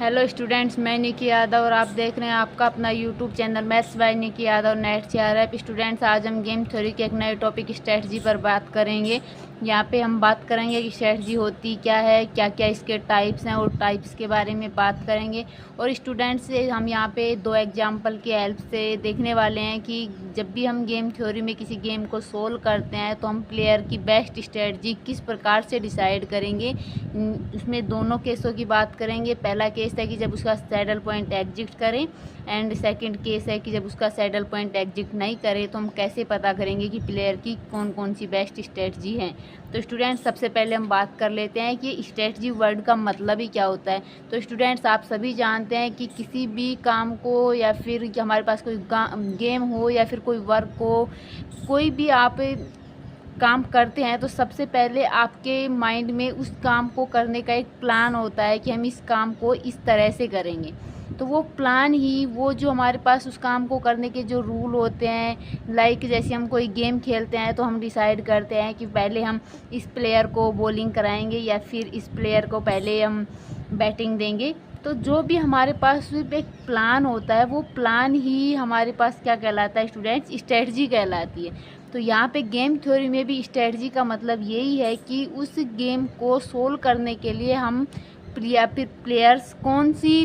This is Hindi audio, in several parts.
हेलो स्टूडेंट्स, मैं निकी यादव और आप देख रहे हैं आपका अपना YouTube channel maths by Nikki Yadav net से आ रहा है। स्टूडेंट्स, आज हम गेम थ्योरी के एक नए टॉपिक स्ट्रेटजी पर बात करेंगे। यहाँ पे हम बात करेंगे कि स्ट्रेटजी होती क्या है, क्या क्या इसके टाइप्स हैं और टाइप्स के बारे में बात करेंगे। और स्टूडेंट्स से हम यहाँ पे दो एग्जाम्पल की हेल्प से देखने वाले हैं कि जब भी हम गेम थ्योरी में किसी गेम को सोल्व करते हैं तो हम प्लेयर की बेस्ट स्ट्रेटजी किस प्रकार से डिसाइड करेंगे। उसमें दोनों केसों की बात करेंगे। पहला केस है कि जब उसका सैडल पॉइंट एग्जिस्ट करें, एंड सेकंड केस है कि जब उसका सैडल पॉइंट एग्जिस्ट नहीं करे तो हम कैसे पता करेंगे कि प्लेयर की कौन कौन सी बेस्ट स्ट्रेटजी है। तो स्टूडेंट्स, सबसे पहले हम बात कर लेते हैं कि स्ट्रेटजी वर्ड का मतलब ही क्या होता है। तो स्टूडेंट्स, आप सभी जानते हैं कि किसी भी काम को या फिर हमारे पास कोई गेम हो या फिर कोई वर्क हो, कोई भी आप काम करते हैं तो सबसे पहले आपके माइंड में उस काम को करने का एक प्लान होता है कि हम इस काम को इस तरह से करेंगे। तो वो प्लान ही वो जो हमारे पास उस काम को करने के जो रूल होते हैं, लाइक जैसे हम कोई गेम खेलते हैं तो हम डिसाइड करते हैं कि पहले हम इस प्लेयर को बॉलिंग कराएंगे या फिर इस प्लेयर को पहले हम बैटिंग देंगे। तो जो भी हमारे पास सिर्फ एक प्लान होता है वो प्लान ही हमारे पास क्या कहलाता है स्टूडेंट्स, स्ट्रेटजी कहलाती है। तो यहाँ पे गेम थ्योरी में भी स्ट्रेटजी का मतलब यही है कि उस गेम को सोल्व करने के लिए हम या फिर प्लेयर्स कौन सी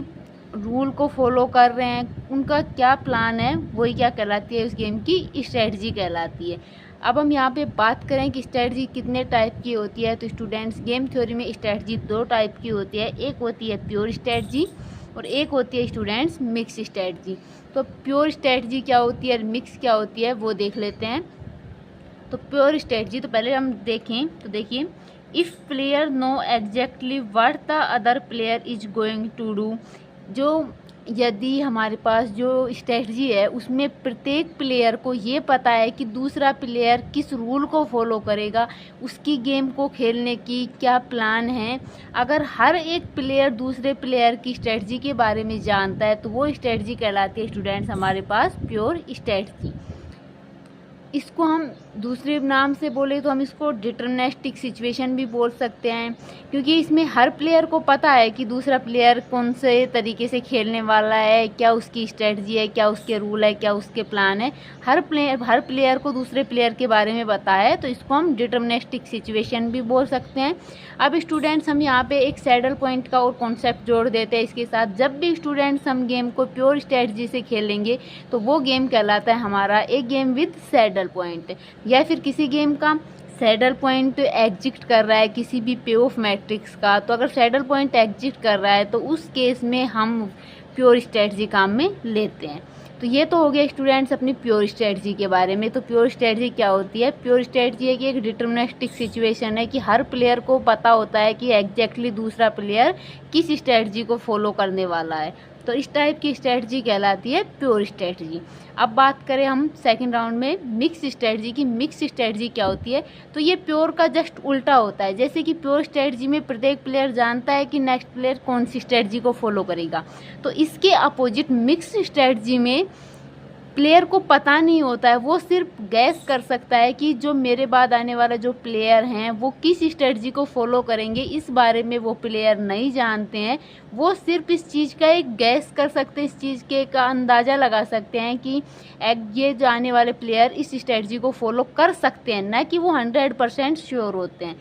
रूल को फॉलो कर रहे हैं, उनका क्या प्लान है, वही क्या कहलाती है, उस गेम की स्ट्रेटजी कहलाती है। अब हम यहाँ पे बात करें कि स्ट्रेटजी कितने टाइप की होती है। तो स्टूडेंट्स, गेम थ्योरी में स्ट्रेटजी दो टाइप की होती है। एक होती है प्योर स्ट्रेटजी और एक होती है स्टूडेंट्स मिक्स स्ट्रेटजी। तो प्योर स्ट्रेटजी क्या होती है और मिक्स क्या होती है वो देख लेते हैं। तो प्योर स्ट्रेटजी तो पहले हम देखें तो देखिए, if player know exactly what the other player is going to do. जो यदि हमारे पास जो स्ट्रेटजी है उसमें प्रत्येक प्लेयर को ये पता है कि दूसरा प्लेयर किस रूल को फॉलो करेगा, उसकी गेम को खेलने की क्या प्लान है। अगर हर एक प्लेयर दूसरे प्लेयर की स्ट्रेटजी के बारे में जानता है तो वो स्ट्रेटजी कहलाती है स्टूडेंट्स हमारे पास प्योर स्ट्रेटजी। इसको हम दूसरे नाम से बोले तो हम इसको डिटरमिनिस्टिक सिचुएशन भी बोल सकते हैं, क्योंकि इसमें हर प्लेयर को पता है कि दूसरा प्लेयर कौन से तरीके से खेलने वाला है, क्या उसकी स्ट्रेटजी है, क्या उसके रूल है, क्या उसके प्लान है। हर प्लेयर को दूसरे प्लेयर के बारे में पता है, तो इसको हम डिटरमिनिस्टिक सिचुएशन भी बोल सकते हैं। अब स्टूडेंट्स, हम यहाँ पे एक सैडल पॉइंट का और कॉन्सेप्ट जोड़ देते हैं इसके साथ। जब भी स्टूडेंट्स हम गेम को प्योर स्ट्रेटजी से खेलेंगे तो वो गेम कहलाता है हमारा एक गेम विद सैडल पॉइंट। या फिर किसी गेम का सैडल पॉइंट एग्जिस्ट कर रहा है किसी भी पे ऑफ मैट्रिक्स का, तो अगर सैडल पॉइंट एग्जिस्ट कर रहा है तो उस केस में हम प्योर स्ट्रेटजी काम में लेते हैं। तो ये तो हो गया स्टूडेंट्स अपनी प्योर स्ट्रेटजी के बारे में। तो प्योर स्ट्रेटजी क्या होती है? प्योर स्ट्रेटजी है कि एक डिटरमिनिस्टिक सिचुएशन है कि हर प्लेयर को पता होता है कि एग्जैक्टली दूसरा प्लेयर किस स्ट्रेटजी को फॉलो करने वाला है। तो इस टाइप की स्ट्रेटजी कहलाती है प्योर स्ट्रेटजी। अब बात करें हम सेकंड राउंड में मिक्स स्ट्रेटजी की। मिक्स स्ट्रेटजी क्या होती है? तो ये प्योर का जस्ट उल्टा होता है। जैसे कि प्योर स्ट्रेटजी में प्रत्येक प्लेयर जानता है कि नेक्स्ट प्लेयर कौन सी स्ट्रेटजी को फॉलो करेगा, तो इसके अपोजिट मिक्स स्ट्रेटजी में प्लेयर को पता नहीं होता है, वो सिर्फ गैस कर सकता है कि जो मेरे बाद आने वाला जो प्लेयर हैं वो किस स्ट्रेटजी को फॉलो करेंगे। इस बारे में वो प्लेयर नहीं जानते हैं, वो सिर्फ इस चीज़ का एक गैस कर सकते हैं, इस चीज़ के का अंदाज़ा लगा सकते हैं कि ये जो आने वाले प्लेयर इस स्ट्रेटजी को फॉलो कर सकते हैं, ना कि वो 100% श्योर होते हैं।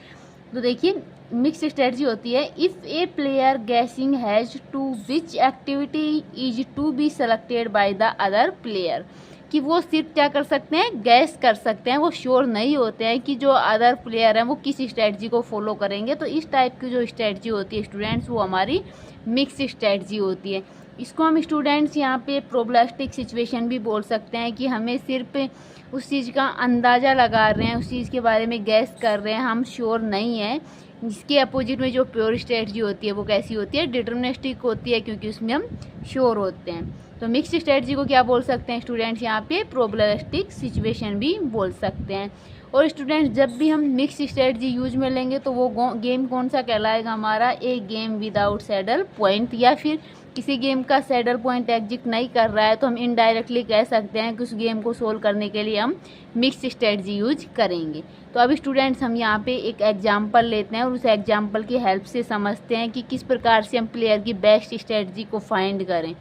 तो देखिए, मिक्स स्ट्रेटजी होती है if a player guessing has to which activity is to be selected by the other player. कि वो सिर्फ क्या कर सकते हैं, गैस कर सकते हैं, वो श्योर नहीं होते हैं कि जो अदर प्लेयर हैं वो किस स्ट्रेटजी को फॉलो करेंगे। तो इस टाइप की जो स्ट्रेटजी होती है स्टूडेंट्स वो हमारी मिक्स स्ट्रेटजी होती है। इसको हम स्टूडेंट्स यहाँ पे प्रोबेबिलिस्टिक सिचुएशन भी बोल सकते हैं कि हमें सिर्फ उस चीज़ का अंदाज़ा लगा रहे हैं, उस चीज़ के बारे में गैस कर रहे हैं, हम श्योर नहीं हैं। इसके अपोजिट में जो प्योर स्ट्रेटजी होती है वो कैसी होती है? डिटरमिनिस्टिक होती है, क्योंकि उसमें हम श्योर होते हैं। तो मिक्स स्ट्रेटजी को क्या बोल सकते हैं स्टूडेंट्स यहाँ पे? प्रोबेबिलिस्टिक सिचुएशन भी बोल सकते हैं। और स्टूडेंट्स जब भी हम मिक्स स्ट्रेटजी यूज में लेंगे तो वो गेम कौन सा कहलाएगा हमारा, एक गेम विदाउट सैडल पॉइंट, या फिर किसी गेम का सैडल पॉइंट एग्जिस्ट नहीं कर रहा है तो हम इनडायरेक्टली कह सकते हैं कि उस गेम को सोल्व करने के लिए हम मिक्स स्ट्रेटजी यूज करेंगे। तो अब स्टूडेंट्स हम यहाँ पे एक एग्जांपल लेते हैं और उस एग्जांपल की हेल्प से समझते हैं कि किस प्रकार से हम प्लेयर की बेस्ट स्ट्रेटजी को फाइंड करें।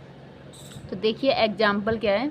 तो देखिए एग्जांपल क्या है।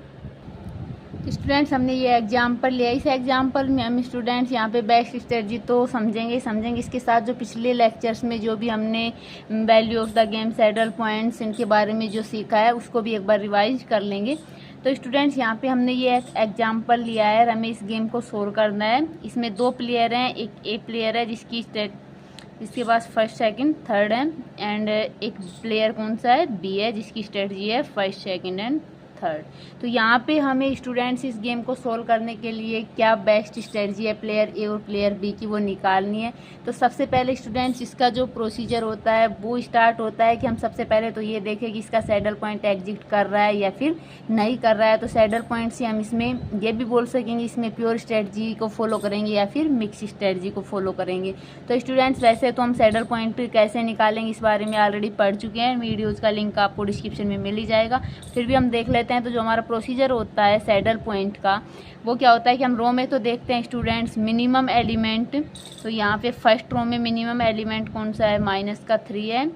स्टूडेंट्स हमने ये एग्जांपल लिया, इस एग्जांपल में हम स्टूडेंट्स यहाँ पे बेस्ट स्ट्रेटजी तो समझेंगे इसके साथ जो पिछले लेक्चर्स में जो भी हमने value of the game, saddle points, इनके बारे में जो सीखा है उसको भी एक बार रिवाइज कर लेंगे। तो स्टूडेंट्स यहाँ पे हमने ये एग्जांपल लिया है, हमें इस गेम को सोल्व करना है। इसमें 2 प्लेयर हैं, एक ए प्लेयर है जिसके पास फर्स्ट सेकंड थर्ड है, एंड एक प्लेयर कौन सा है, बी है, जिसकी स्ट्रेटजी है फर्स्ट सेकंड एंड थर्ड। तो यहाँ पे हमें स्टूडेंट्स इस गेम को सोल्व करने के लिए क्या बेस्ट स्ट्रेटजी है प्लेयर ए और प्लेयर बी की, वो निकालनी है। तो सबसे पहले स्टूडेंट्स इसका जो प्रोसीजर होता है वो स्टार्ट होता है कि हम सबसे पहले तो ये देखें कि इसका सैडल पॉइंट एग्जिस्ट कर रहा है या फिर नहीं कर रहा है। तो सैडल पॉइंट से हम इसमें ये भी बोल सकेंगे इसमें प्योर स्ट्रेटजी को फॉलो करेंगे या फिर मिक्स स्ट्रेटजी को फॉलो करेंगे। तो स्टूडेंट्स वैसे तो हम सैडल पॉइंट कैसे निकालेंगे इस बारे में ऑलरेडी पढ़ चुके हैं, वीडियोज़ का लिंक आपको डिस्क्रिप्शन में मिल ही जाएगा, फिर भी हम देख लेते हैं। तो जो हमारा प्रोसीजर होता है सैडल पॉइंट का वो क्या होता है कि हम रो में तो देखते हैं स्टूडेंट्स मिनिमम एलिमेंट। तो यहाँ पे फर्स्ट रो में मिनिमम एलिमेंट कौन सा है, -3 है,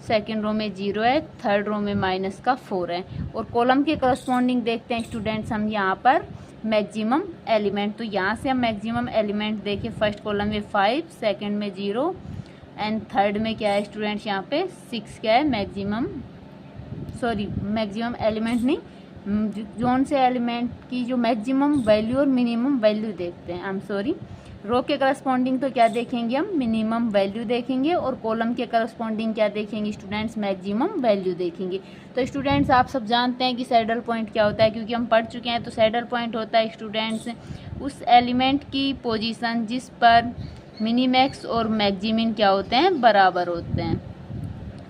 सेकंड रो में 0 है, थर्ड रो में -4 है, और कॉलम के करस्पॉन्डिंग देखते हैं स्टूडेंट्स हम यहाँ पर मैक्सिमम एलिमेंट। तो यहाँ से हम मैक्सिमम एलिमेंट देखें, फर्स्ट कॉलम में 5, सेकंड में 0 एंड थर्ड में क्या है स्टूडेंट्स यहाँ पे 6 क्या है मैक्सिमम एलिमेंट नहीं, जोन से एलिमेंट की जो मैक्सिमम वैल्यू और मिनिमम वैल्यू देखते हैं। रो के करस्पॉन्डिंग तो क्या देखेंगे हम, मिनिमम वैल्यू देखेंगे, और कॉलम के करस्पॉन्डिंग क्या देखेंगे स्टूडेंट्स, मैक्सिमम वैल्यू देखेंगे। तो स्टूडेंट्स आप सब जानते हैं कि सैडल पॉइंट क्या होता है, क्योंकि हम पढ़ चुके हैं। तो सैडल पॉइंट होता है स्टूडेंट्स उस एलिमेंट की पोजीशन जिस पर मिनीमैक्स और मैक्सिमिन क्या होते हैं, बराबर होते हैं।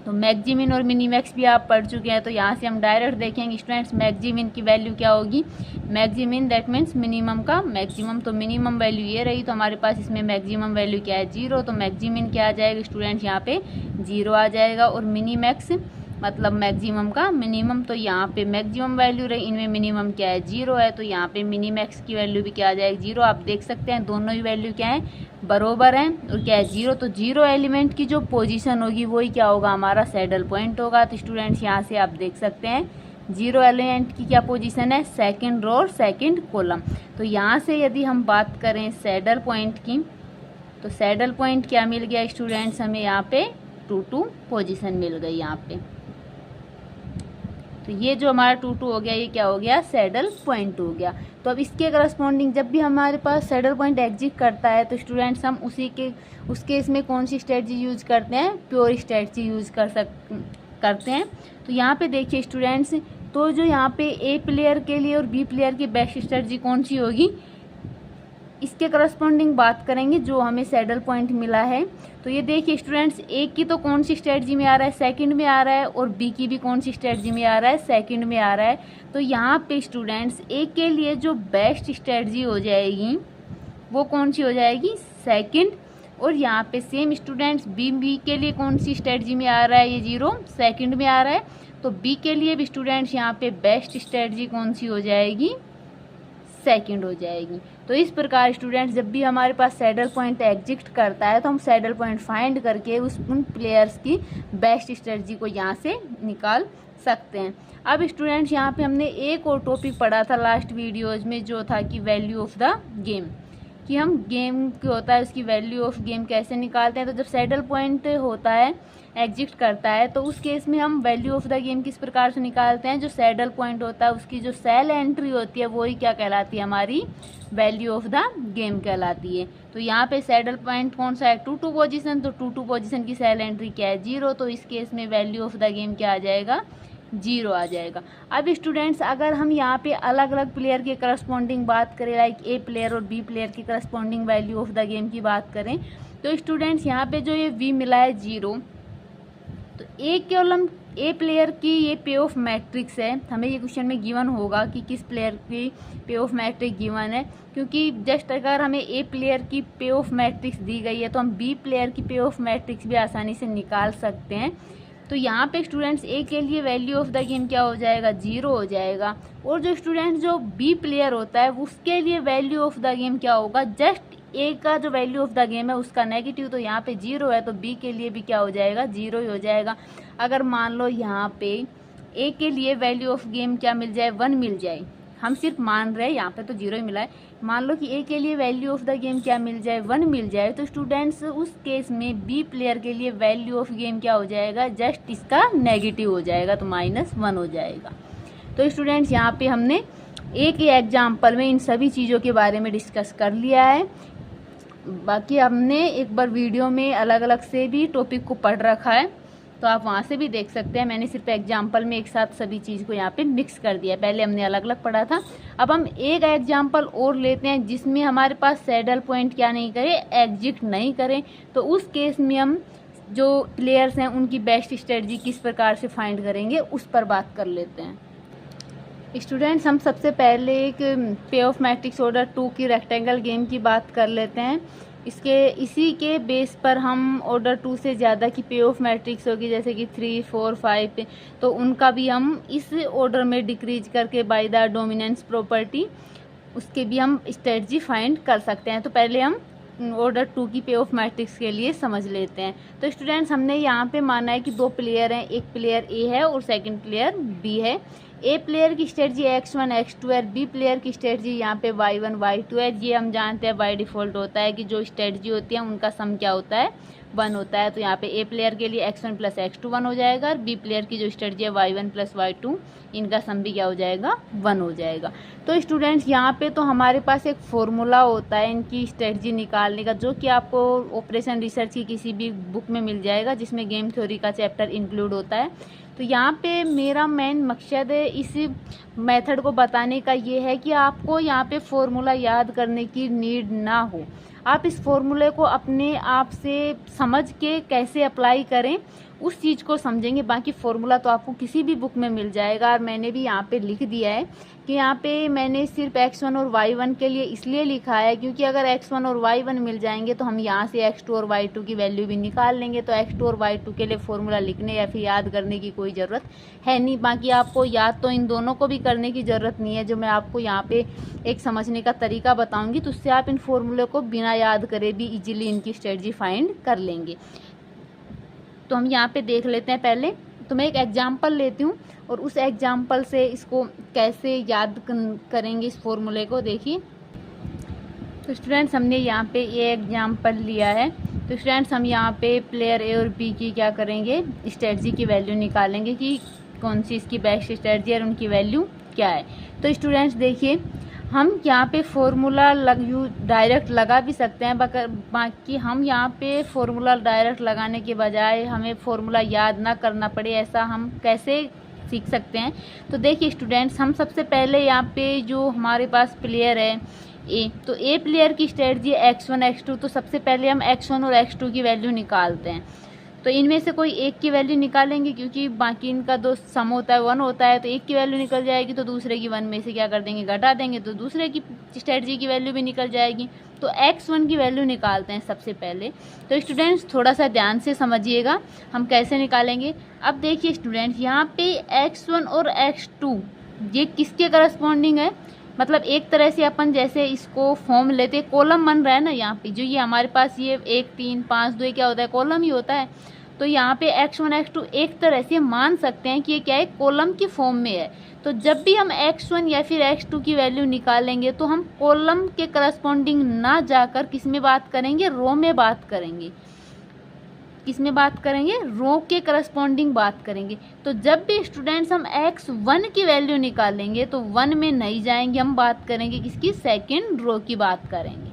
तो मैक्सिमिन और मिनीमैक्स भी आप पढ़ चुके हैं। तो यहाँ से हम डायरेक्ट देखेंगे स्टूडेंट्स मैक्सिमिन की वैल्यू क्या होगी, मैक्सिमिन दैट मीन्स मिनिमम का मैक्सिमम। तो मिनिमम वैल्यू ये रही, तो हमारे पास इसमें मैक्सिमम वैल्यू क्या है 0, तो मैक्सिमिन क्या आ जाएगा स्टूडेंट्स यहाँ पे 0 आ जाएगा, और मिनीमैक्स मतलब मैक्सिमम का मिनिमम। तो यहाँ पे मैक्सिमम वैल्यू रही, इनमें मिनिमम क्या है 0 है, तो यहाँ पे मिनीमैक्स की वैल्यू भी क्या आ जाएगी 0। आप देख सकते हैं दोनों ही वैल्यू क्या है, बरोबर है, और क्या है 0। तो 0 एलिमेंट की जो पोजीशन होगी वही क्या होगा, हमारा सैडल पॉइंट होगा। तो स्टूडेंट्स यहाँ से आप देख सकते हैं 0 एलिमेंट की क्या पोजीशन है, सेकंड रो और सेकंड कॉलम। तो यहाँ से यदि हम बात करें सैडल पॉइंट की, तो सैडल पॉइंट क्या मिल गया स्टूडेंट्स, हमें यहाँ पे 2 पोजीशन मिल गई यहाँ पे। तो ये जो हमारा 2 हो गया, ये क्या हो गया, सैडल पॉइंट हो गया। तो अब इसके करस्पॉन्डिंग जब भी हमारे पास सैडल पॉइंट एग्जिस्ट करता है तो स्टूडेंट्स हम उस केस में कौन सी स्ट्रेटजी यूज करते हैं, प्योर स्ट्रेटजी यूज करते हैं। तो यहाँ पे देखिए स्टूडेंट्स, तो जो यहाँ पे ए प्लेयर के लिए और बी प्लेयर की बेस्ट स्ट्रेटजी कौन सी होगी, इसके करस्पॉन्डिंग बात करेंगे जो हमें सैडल पॉइंट मिला है। तो ये देखिए स्टूडेंट्स, ए की तो कौन सी स्ट्रेटजी में आ रहा है, सेकंड में आ रहा है, और बी की भी कौन सी स्ट्रेटजी में आ रहा है, सेकंड में आ रहा है। तो यहाँ पे स्टूडेंट्स ए के लिए जो बेस्ट स्ट्रेटजी हो जाएगी वो कौन सी हो जाएगी, सेकंड। और यहाँ पे सेम स्टूडेंट्स बी के लिए कौन सी स्ट्रेटजी में आ रहा है, ये 0 सेकंड में आ रहा है। तो बी के लिए भी स्टूडेंट्स यहाँ पे बेस्ट स्ट्रेटजी कौन सी हो जाएगी, सेकंड हो जाएगी। तो इस प्रकार स्टूडेंट्स जब भी हमारे पास सैडल पॉइंट एग्जिस्ट करता है तो हम सैडल पॉइंट फाइंड करके उन प्लेयर्स की बेस्ट स्ट्रेटजी को यहाँ से निकाल सकते हैं। अब स्टूडेंट्स यहाँ पे हमने एक और टॉपिक पढ़ा था लास्ट वीडियोज में, जो था कि वैल्यू ऑफ द गेम, कि हम गेम क्या होता है उसकी वैल्यू ऑफ गेम कैसे निकालते हैं। तो जब सैडल पॉइंट होता है एग्जिस्ट करता है तो उस केस में हम वैल्यू ऑफ द गेम किस प्रकार से निकालते हैं, जो सैडल पॉइंट होता है उसकी जो सेल एंट्री होती है वही क्या कहलाती है, हमारी वैल्यू ऑफ द गेम कहलाती है। तो यहाँ पे सैडल पॉइंट कौन सा है, 2 पोजीशन, तो 2 पोजीशन की सेल एंट्री क्या है 0, तो इस केस में वैल्यू ऑफ द गेम क्या आ जाएगा, 0 आ जाएगा। अब स्टूडेंट्स अगर हम यहाँ पे अलग अलग प्लेयर के करस्पॉन्डिंग बात करें, लाइक ए प्लेयर और बी प्लेयर की corresponding value of the game की बात करें, तो स्टूडेंट्स यहाँ पे जो ये वी मिला है 0, तो ए प्लेयर की ये पे ऑफ मैट्रिक्स है। हमें ये क्वेश्चन में गिवन होगा कि किस प्लेयर की पे ऑफ मैट्रिक्स गिवन है, क्योंकि जस्ट अगर हमें ए प्लेयर की पे ऑफ मैट्रिक्स दी गई है तो हम बी प्लेयर की पे ऑफ मैट्रिक्स भी आसानी से निकाल सकते हैं। तो यहाँ पे स्टूडेंट्स ए के लिए वैल्यू ऑफ द गेम क्या हो जाएगा, 0 हो जाएगा। और जो स्टूडेंट्स जो बी प्लेयर होता है उसके लिए वैल्यू ऑफ द गेम क्या होगा, जस्ट ए का जो वैल्यू ऑफ द गेम है उसका नेगेटिव, तो यहाँ पे 0 है तो बी के लिए भी क्या हो जाएगा, 0 ही हो जाएगा। अगर मान लो यहाँ पे ए के लिए वैल्यू ऑफ गेम क्या मिल जाए, 1 मिल जाए, हम सिर्फ मान रहे हैं, यहाँ पे तो 0 ही मिला है। मान लो कि ए के लिए वैल्यू ऑफ द गेम क्या मिल जाए, 1 मिल जाए, तो स्टूडेंट्स उस केस में बी प्लेयर के लिए वैल्यू ऑफ गेम क्या हो जाएगा, जस्ट इसका नेगेटिव हो जाएगा, तो -1 हो जाएगा। तो स्टूडेंट्स यहाँ पे हमने एक ही एग्जाम्पल में इन सभी चीज़ों के बारे में डिस्कस कर लिया है। बाकी हमने एक बार वीडियो में अलग अलग से भी टॉपिक को पढ़ रखा है, तो आप वहाँ से भी देख सकते हैं। मैंने सिर्फ एग्जाम्पल में एक साथ सभी चीज़ को यहाँ पे मिक्स कर दिया। पहले हमने अलग अलग पढ़ा था, अब हम एक एग्जाम्पल और लेते हैं जिसमें हमारे पास सैडल पॉइंट क्या नहीं करे, एग्जिट नहीं करें। तो उस केस में हम जो प्लेयर्स हैं उनकी बेस्ट स्ट्रेटजी किस प्रकार से फाइंड करेंगे उस पर बात कर लेते हैं। स्टूडेंट्स हम सबसे पहले एक पे ऑफ मैट्रिक्स ऑर्डर 2 की रेक्टेंगल गेम की बात कर लेते हैं। इसी के बेस पर हम ऑर्डर 2 से ज़्यादा की पे ऑफ मैट्रिक्स होगी, जैसे कि 3, 4, 5, तो उनका भी हम इस ऑर्डर में डिक्रीज करके बाय द डोमिनेंस प्रॉपर्टी उसके भी हम स्ट्रेटजी फाइंड कर सकते हैं। तो पहले हम ऑर्डर 2 की पे ऑफ मैट्रिक्स के लिए समझ लेते हैं। तो स्टूडेंट्स हमने यहाँ पे माना है कि 2 प्लेयर हैं, एक प्लेयर ए है और सेकंड प्लेयर बी है। ए प्लेयर की स्ट्रेटजी x1 x2 है, बी प्लेयर की स्ट्रेटजी यहाँ पे y1 y2 है। ये हम जानते हैं बाय डिफ़ॉल्ट होता है कि जो स्ट्रेटजी होती है उनका सम क्या होता है, 1 होता है। तो यहाँ पे ए प्लेयर के लिए x1 + x2 1 हो जाएगा, और बी प्लेयर की जो स्ट्रेटजी है y1 + y2 इनका सम भी क्या हो जाएगा, 1 हो जाएगा। तो स्टूडेंट्स यहाँ पे तो हमारे पास एक फॉर्मूला होता है इनकी स्ट्रेटजी निकालने का, जो कि आपको ऑपरेशन रिसर्च की किसी भी बुक में मिल जाएगा जिसमें गेम थ्योरी का चैप्टर इंक्लूड होता है। तो यहाँ पे मेरा मेन मकसद है इस मेथड को बताने का ये है कि आपको यहाँ पे फॉर्मूला याद करने की नीड ना हो, आप इस फॉर्मूले को अपने आप से समझ के कैसे अप्लाई करें उस चीज़ को समझेंगे। बाकी फॉर्मूला तो आपको किसी भी बुक में मिल जाएगा, और मैंने भी यहाँ पे लिख दिया है कि यहाँ पे मैंने सिर्फ x1 और y1 के लिए इसलिए लिखा है क्योंकि अगर x1 और y1 मिल जाएंगे तो हम यहाँ से x2 और y2 की वैल्यू भी निकाल लेंगे। तो x2 और y2 के लिए फॉर्मूला लिखने या फिर याद करने की कोई ज़रूरत है नहीं। बाकी आपको याद तो इन दोनों को भी करने की ज़रूरत नहीं है, जो मैं आपको यहाँ पे एक समझने का तरीका बताऊँगी, तो उससे आप इन फॉर्मूले को बिना याद करे भी ईजिली इनकी स्ट्रेटजी फाइंड कर लेंगे। तो हम यहाँ पे देख लेते हैं। पहले तो मैं एक एग्जाम्पल लेती हूँ और उस एग्जाम्पल से इसको कैसे याद करेंगे इस फॉर्मूले को, देखिए। तो स्टूडेंट्स हमने यहाँ पे ये एग्जाम्पल लिया है। तो स्टूडेंट्स हम यहाँ पे प्लेयर ए और बी की क्या करेंगे, स्ट्रेटजी की वैल्यू निकालेंगे कि कौन सी इसकी बेस्ट स्ट्रेटजी है और उनकी वैल्यू क्या है। तो स्टूडेंट्स देखिए, हम यहाँ पे फॉर्मूला डायरेक्ट लगा भी सकते हैं, बाकी हम यहाँ पे फॉर्मूला डायरेक्ट लगाने के बजाय हमें फॉर्मूला याद ना करना पड़े, ऐसा हम कैसे सीख सकते हैं। तो देखिए स्टूडेंट्स, हम सबसे पहले यहाँ पे जो हमारे पास प्लेयर है ए, तो ए प्लेयर की स्ट्रेटजी x1 x2, तो सबसे पहले हम x1 और x2 की वैल्यू निकालते हैं। तो इनमें से कोई एक की वैल्यू निकालेंगे, क्योंकि बाकी इनका दो सम होता है 1 होता है, तो एक की वैल्यू निकल जाएगी तो दूसरे की 1 में से क्या कर देंगे, घटा देंगे, तो दूसरे की स्ट्रेटजी की वैल्यू भी निकल जाएगी। तो x1 की वैल्यू निकालते हैं सबसे पहले। तो स्टूडेंट्स थोड़ा सा ध्यान से समझिएगा हम कैसे निकालेंगे। अब देखिए स्टूडेंट्स, यहाँ पे x1 और x2 ये किसके करस्पॉन्डिंग है, मतलब एक तरह से अपन जैसे इसको फॉर्म लेते, कॉलम बन रहा है ना यहाँ पे, जो ये हमारे पास ये 1 3 5 2 क्या होता है, कॉलम ही होता है। तो यहाँ पे x1 x2 एक तरह से मान सकते हैं कि ये क्या है, कॉलम की फॉर्म में है। तो जब भी हम x1 या फिर x2 की वैल्यू निकालेंगे तो हम कॉलम के करस्पॉन्डिंग ना जाकर किस में बात करेंगे, रो में बात करेंगे। किस में बात करेंगे, रो के करस्पॉन्डिंग बात करेंगे। तो जब भी स्टूडेंट्स हम x1 की वैल्यू निकालेंगे तो 1 में नहीं जाएंगे, हम बात करेंगे किसकी, सेकंड रो की बात करेंगे।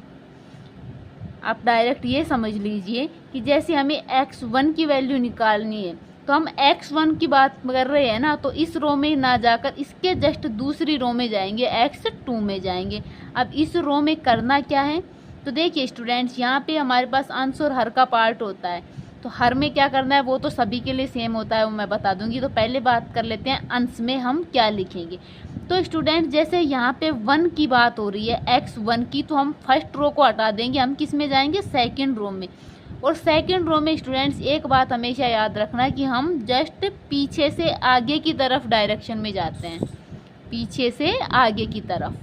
आप डायरेक्ट ये समझ लीजिए कि जैसे हमें x1 की वैल्यू निकालनी है तो हम x1 की बात कर रहे हैं ना, तो इस रो में ना जाकर इसके जस्ट दूसरी रो में जाएंगे, x2 में जाएंगे। अब इस रो में करना क्या है, तो देखिए स्टूडेंट्स, यहाँ पे हमारे पास अंश और हर का पार्ट होता है। तो हर में क्या करना है वो तो सभी के लिए सेम होता है, वो मैं बता दूंगी। तो पहले बात कर लेते हैं अंश में हम क्या लिखेंगे। तो स्टूडेंट जैसे यहाँ पे 1 की बात हो रही है, x1 की, तो हम फर्स्ट रो को हटा देंगे, हम किस में जाएंगे, सेकंड रो में। और सेकंड रो में स्टूडेंट्स एक बात हमेशा याद रखना कि हम जस्ट पीछे से आगे की तरफ डायरेक्शन में जाते हैं, पीछे से आगे की तरफ।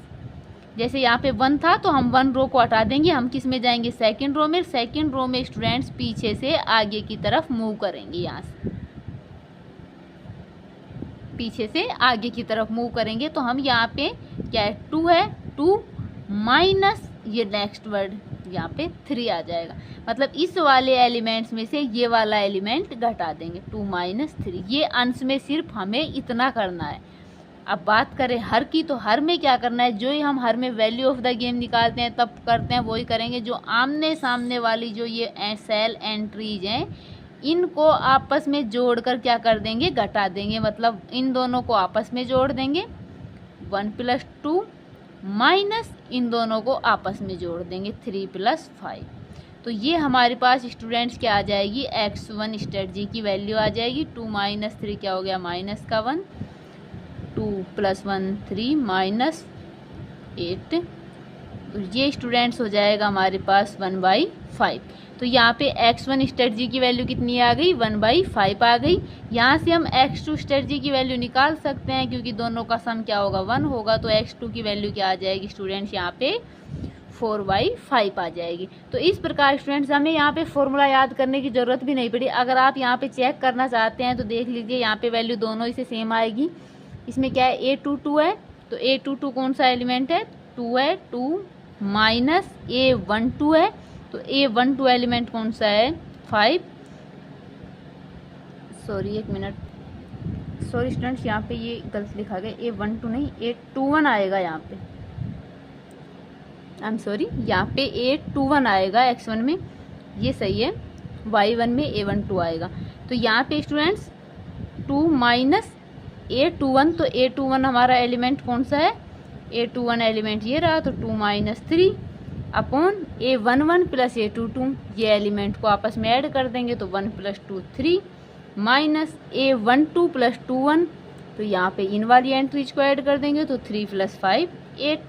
जैसे यहाँ पे 1 था तो हम 1 रो को हटा देंगे, हम किस में जाएंगे, सेकंड रो में। सेकंड रो में स्टूडेंट्स पीछे से आगे की तरफ मूव करेंगे, यहाँ से पीछे से आगे की तरफ मूव करेंगे। तो हम यहाँ पे क्या है, 2 है, 2 माइनस ये नेक्स्ट वर्ड यहाँ पे 3 आ जाएगा। मतलब इस वाले एलिमेंट्स में से ये वाला एलिमेंट घटा देंगे, 2 माइनस 3। ये अंश में सिर्फ हमें इतना करना है। अब बात करें हर की, तो हर में क्या करना है, जो ही हम हर में वैल्यू ऑफ द गेम निकालते हैं तब करते हैं वही करेंगे। जो आमने सामने वाली जो ये सेल एंट्रीज हैं इनको आपस में जोड़कर क्या कर देंगे, घटा देंगे। मतलब इन दोनों को आपस में जोड़ देंगे, 1 + 2 माइनस इन दोनों को आपस में जोड़ देंगे, 3 + 5। तो ये हमारे पास स्टूडेंट्स क्या आ जाएगी, x1 स्ट्रेटजी की वैल्यू आ जाएगी। 2 - 3 क्या हो गया, -1, 2 + 1 3 -8। तो ये स्टूडेंट्स हो जाएगा हमारे पास 1/5। तो यहाँ पे x1 स्ट्रेटजी की वैल्यू कितनी आ गई, 1/5 आ गई। यहाँ से हम x2 स्ट्रेटजी की वैल्यू निकाल सकते हैं क्योंकि दोनों का सम क्या होगा, 1 होगा। तो x2 की वैल्यू क्या आ जाएगी स्टूडेंट्स, यहाँ पे 4/5 आ जाएगी। तो इस प्रकार स्टूडेंट्स हमें यहाँ पे फॉर्मूला याद करने की ज़रूरत भी नहीं पड़ी। अगर आप यहाँ पे चेक करना चाहते हैं तो देख लीजिए, यहाँ पे वैल्यू दोनों ही से सेम आएगी। इसमें क्या है, a22 है, तो a22 कौन सा एलिमेंट है, 2 है, 2 माइनस a12 है, तो a12 एलिमेंट कौन सा है, 5। सॉरी एक मिनट, सॉरी स्टूडेंट्स यहाँ पे ये गलत लिखा गया, a12 नहीं a21 आएगा यहाँ पे, आई एम सॉरी, यहाँ पे a21 आएगा x1 में, ये सही है, y1 में a12 आएगा। तो यहाँ पे स्टूडेंट्स 2 माइनस a21, तो a21 हमारा एलिमेंट कौन सा है, a21 एलिमेंट ये रहा, तो 2 - 3 अपॉन a11 + a22, ये एलिमेंट को आपस में ऐड कर देंगे तो 1 + 2 3 माइनस a12 + 21, तो यहाँ पे इन वाली एंट्रीज को ऐड कर देंगे तो 3 + 5 8।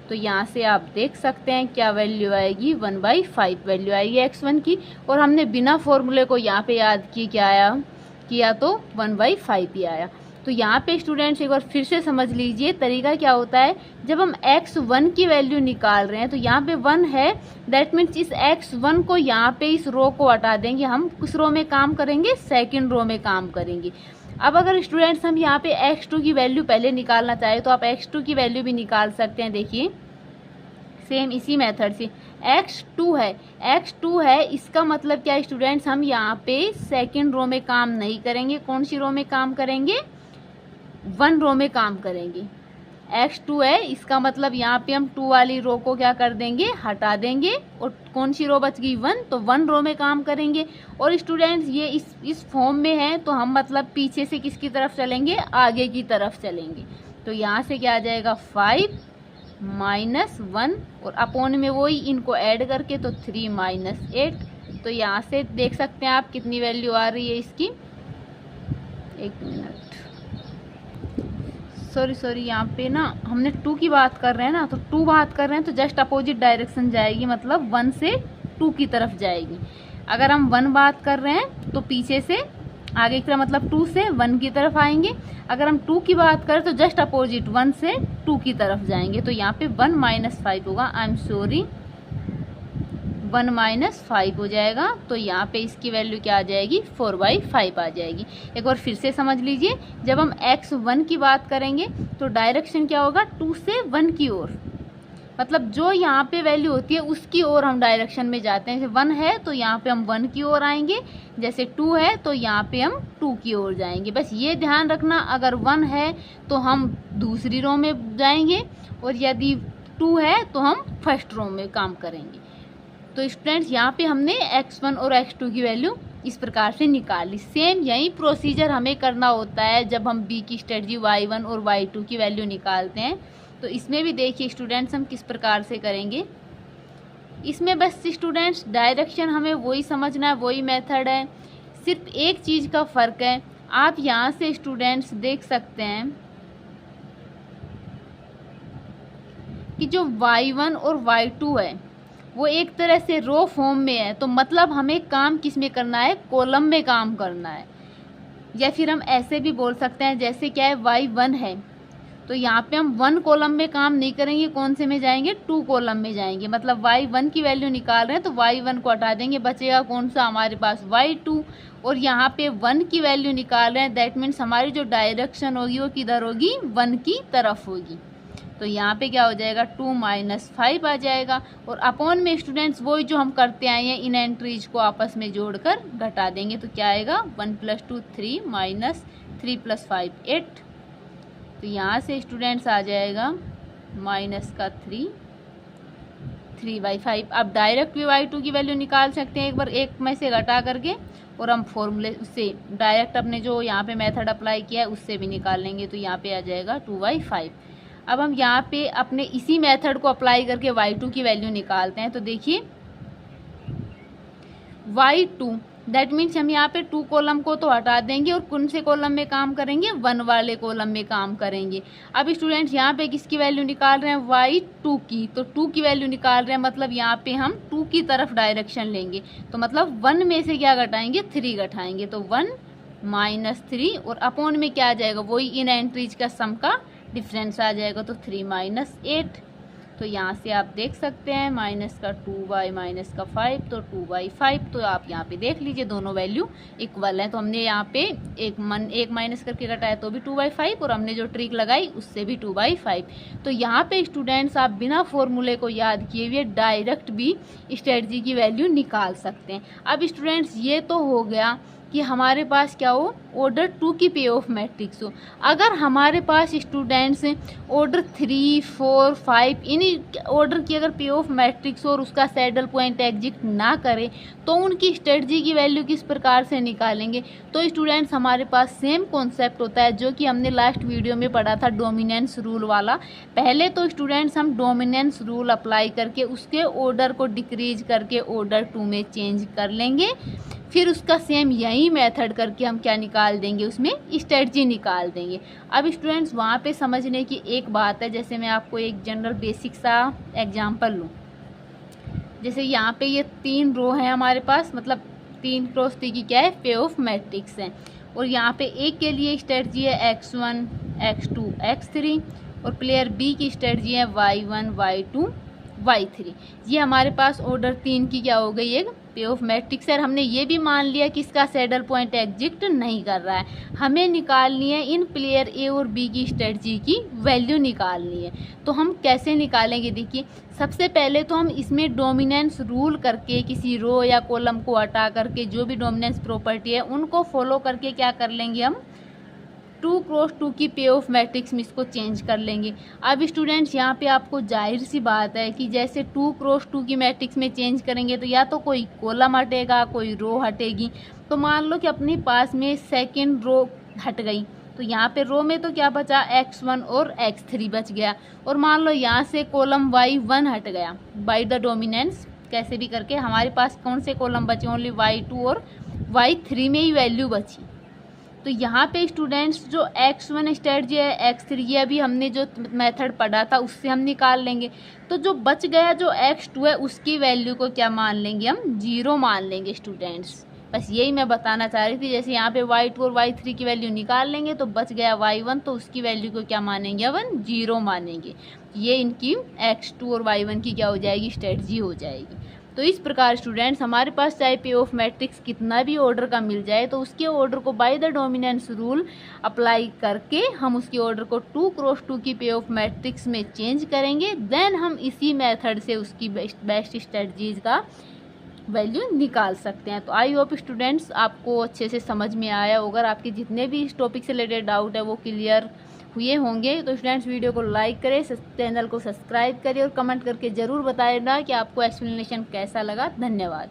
तो यहाँ से आप देख सकते हैं क्या वैल्यू आएगी, 1/5 वैल्यू आएगी x1 की। और हमने बिना फॉर्मूले को यहाँ पे याद किया तो 1/5 ही आया। तो यहाँ पे स्टूडेंट्स एक बार फिर से समझ लीजिए तरीका क्या होता है। जब हम x1 की वैल्यू निकाल रहे हैं तो यहाँ पे 1 है, दैट मीन्स इस x1 को यहाँ पे इस रो को हटा देंगे, हम किस रो में काम करेंगे, सेकंड रो में काम करेंगे। अब अगर स्टूडेंट्स हम यहाँ पे x2 की वैल्यू पहले निकालना चाहे तो आप x2 की वैल्यू भी निकाल सकते हैं। देखिए सेम इसी मेथड से, x2 है, इसका मतलब क्या है स्टूडेंट्स, हम यहाँ पे सेकंड रो में काम नहीं करेंगे। कौन सी रो में काम करेंगे, 1 रो में काम करेंगे। x2 है, इसका मतलब यहाँ पे हम 2 वाली रो को क्या कर देंगे, हटा देंगे, और कौन सी रो बच गई, 1, तो 1 रो में काम करेंगे। और स्टूडेंट्स ये इस फॉर्म में है तो हम मतलब पीछे से किसकी तरफ चलेंगे, आगे की तरफ चलेंगे। तो यहाँ से क्या आ जाएगा, 5 - 1 और अपॉन में वही इनको ऐड करके तो 3 - 8। तो यहाँ से देख सकते हैं आप कितनी वैल्यू आ रही है इसकी, एक मिनट, सॉरी यहाँ पे ना हमने 2 की बात कर रहे हैं ना, तो 2 बात कर रहे हैं तो जस्ट अपोजिट डायरेक्शन जाएगी, मतलब 1 से 2 की तरफ जाएगी। अगर हम 1 बात कर रहे हैं तो पीछे से आगे की तरफ, मतलब 2 से 1 की तरफ आएंगे। अगर हम 2 की बात करें तो जस्ट अपोजिट 1 से 2 की तरफ जाएंगे। तो यहाँ पे 1 - 5 होगा, आई एम सॉरी, 1 - 5 हो जाएगा। तो यहाँ पे इसकी वैल्यू क्या आ जाएगी, 4/5 आ जाएगी। एक बार फिर से समझ लीजिए, जब हम x1 की बात करेंगे तो डायरेक्शन क्या होगा, 2 से 1 की ओर, मतलब जो यहाँ पे वैल्यू होती है उसकी ओर हम डायरेक्शन में जाते हैं। जैसे 1 है तो यहाँ पे हम 1 की ओर आएंगे, जैसे 2 है तो यहाँ पे हम 2 की ओर जाएंगे। बस ये ध्यान रखना, अगर 1 है तो हम दूसरी रो में जाएंगे, और यदि 2 है तो हम फर्स्ट रो में काम करेंगे। तो स्टूडेंट्स यहाँ पे हमने x1 और x2 की वैल्यू इस प्रकार से निकाल ली। सेम यही प्रोसीजर हमें करना होता है जब हम b की स्ट्रेटजी y1 और y2 की वैल्यू निकालते हैं। तो इसमें भी देखिए स्टूडेंट्स हम किस प्रकार से करेंगे। इसमें बस स्टूडेंट्स डायरेक्शन हमें वही समझना है, वही मेथड है, सिर्फ एक चीज़ का फ़र्क है। आप यहाँ से स्टूडेंट्स देख सकते हैं कि जो y1 और y2 है वो एक तरह से रो फॉर्म में है, तो मतलब हमें काम किस में करना है, कॉलम में काम करना है। या फिर हम ऐसे भी बोल सकते हैं, जैसे क्या है y1 है तो यहाँ पे हम 1 कॉलम में काम नहीं करेंगे, कौन से में जाएंगे, 2 कॉलम में जाएंगे। मतलब y1 की वैल्यू निकाल रहे हैं तो y1 को हटा देंगे, बचेगा कौन सा हमारे पास y2। और यहाँ पे 1 की वैल्यू निकाल रहे हैं, दैट मीन्स हमारी जो डायरेक्शन होगी वो किधर होगी, 1 की तरफ होगी। तो यहाँ पे क्या हो जाएगा, 2 - 5 आ जाएगा। और अपॉन में स्टूडेंट्स वही जो हम करते आए हैं, इन एंट्रीज को आपस में जोड़कर घटा देंगे तो क्या आएगा, 1 + 2 3 - 3 + 5 8। तो यहाँ से स्टूडेंट्स आ जाएगा -3/5। अब डायरेक्ट भी y2 की वैल्यू निकाल सकते हैं, एक बार एक में से घटा करके, और हम फॉर्मूले उससे डायरेक्ट अपने जो यहाँ पे मेथड अप्लाई किया है उससे भी निकाल लेंगे। तो यहाँ पे आ जाएगा 2/5। अब हम यहाँ पे अपने इसी मेथड को अप्लाई करके y2 की वैल्यू निकालते हैं। तो देखिए y2 दैट मीन्स हम यहाँ पे 2 कॉलम को तो हटा देंगे और कौन से कॉलम में काम करेंगे, 1 वाले कॉलम में काम करेंगे। अब स्टूडेंट्स यहाँ पे किसकी वैल्यू निकाल रहे हैं, y2 की, तो 2 की वैल्यू निकाल रहे हैं, मतलब यहाँ पे हम 2 की तरफ डायरेक्शन लेंगे। तो मतलब 1 में से क्या घटाएंगे, 3 घटाएंगे, तो 1 - 3 और अपॉन में क्या आ जाएगा, वही इन एंट्रीज का सम का डिफरेंस आ जाएगा, तो 3 - 8। तो यहाँ से आप देख सकते हैं -2/- 5 तो 2/5। तो आप यहाँ पे देख लीजिए दोनों वैल्यू इक्वल हैं। तो हमने यहाँ पे एक माइनस करके घटाया तो भी 2/5 और हमने जो ट्रिक लगाई उससे भी 2/5। तो यहाँ पे स्टूडेंट्स आप बिना फॉर्मूले को याद किए हुए डायरेक्ट भी स्ट्रेटजी की वैल्यू निकाल सकते हैं। अब स्टूडेंट्स ये तो हो गया कि हमारे पास क्या हो, ऑर्डर 2 की पे ऑफ मैट्रिक्स हो। अगर हमारे पास स्टूडेंट्स ऑर्डर 3, 4, 5 इन ऑर्डर की अगर पे ऑफ मैट्रिक्स हो और उसका सैडल पॉइंट एग्जिस्ट ना करे तो उनकी स्ट्रेटजी की वैल्यू किस प्रकार से निकालेंगे। तो स्टूडेंट्स हमारे पास सेम कॉन्सेप्ट होता है जो कि हमने लास्ट वीडियो में पढ़ा था, डोमिनेंस रूल वाला। पहले तो स्टूडेंट्स हम डोमिनेंस रूल अप्लाई करके उसके ऑर्डर को डिक्रीज करके ऑर्डर 2 में चेंज कर लेंगे, फिर उसका सेम यही मेथड करके हम क्या निकाल देंगे, उसमें स्ट्रेटजी निकाल देंगे। अब स्टूडेंट्स वहाँ पे समझने की एक बात है, जैसे मैं आपको एक जनरल बेसिक सा एग्जांपल लूँ। जैसे यहाँ पे ये 3 रो हैं हमारे पास, मतलब 3 क्रॉस 3 की क्या है, पे ऑफ मैट्रिक्स है। और यहाँ पे एक के लिए स्ट्रेटजी है x1, x2, x3 और प्लेयर बी की स्ट्रेटजी है y1, y2, y3। ये हमारे पास ऑर्डर 3 की क्या हो गई, एक पे ऑफ मैट्रिक्स है। हमने ये भी मान लिया कि इसका सैडल पॉइंट एग्जिस्ट नहीं कर रहा है। हमें निकालनी है इन प्लेयर ए और बी की स्ट्रेटजी की वैल्यू निकालनी है। तो हम कैसे निकालेंगे, देखिए सबसे पहले तो हम इसमें डोमिनेंस रूल करके किसी रो या कॉलम को हटा करके जो भी डोमिनेंस प्रॉपर्टी है उनको फॉलो करके क्या कर लेंगे, हम 2 क्रॉस 2 की पे ऑफ मैट्रिक्स में इसको चेंज कर लेंगे। अब स्टूडेंट्स यहाँ पे आपको जाहिर सी बात है कि जैसे 2 क्रॉस 2 की मैट्रिक्स में चेंज करेंगे तो या तो कोई कॉलम हटेगा, कोई रो हटेगी। तो मान लो कि अपने पास में सेकंड रो हट गई, तो यहाँ पे रो में तो क्या बचा, x1 और x3 बच गया। और मान लो यहाँ से कॉलम y1 हट गया बाय द डोमिनेंस, कैसे भी करके हमारे पास कौन से कॉलम बचे, ओनली y2 और y3 में ही वैल्यू बची। तो यहाँ पे स्टूडेंट्स जो x1 स्ट्रेटजी है, x3 ये अभी हमने जो मेथड पढ़ा था उससे हम निकाल लेंगे। तो जो बच गया जो x2 है उसकी वैल्यू को क्या मान लेंगे, हम 0 मान लेंगे स्टूडेंट्स। बस यही मैं बताना चाह रही थी। जैसे यहाँ पे y2 और y3 की वैल्यू निकाल लेंगे तो बच गया y1, तो उसकी वैल्यू को क्या मानेंगे, अपन 0 मानेंगे। ये इनकी x2 और y1 की क्या हो जाएगी, स्ट्रेटजी हो जाएगी। तो इस प्रकार स्टूडेंट्स हमारे पास चाहे पे ऑफ मैट्रिक्स कितना भी ऑर्डर का मिल जाए तो उसके ऑर्डर को by the dominance rule apply करके हम उसके ऑर्डर को 2 क्रॉस 2 की पे ऑफ मैट्रिक्स में चेंज करेंगे। देन हम इसी मेथड से उसकी बेस्ट स्ट्रेटजीज का वैल्यू निकाल सकते हैं। तो आई होप स्टूडेंट्स आपको अच्छे से समझ में आया होगा। आपके जितने भी इस टॉपिक से रिलेटेड डाउट है वो क्लियर हुए होंगे। तो स्टूडेंट्स वीडियो को लाइक करें, चैनल को सब्सक्राइब करें और कमेंट करके ज़रूर बताएगा कि आपको एक्सप्लेनेशन कैसा लगा। धन्यवाद।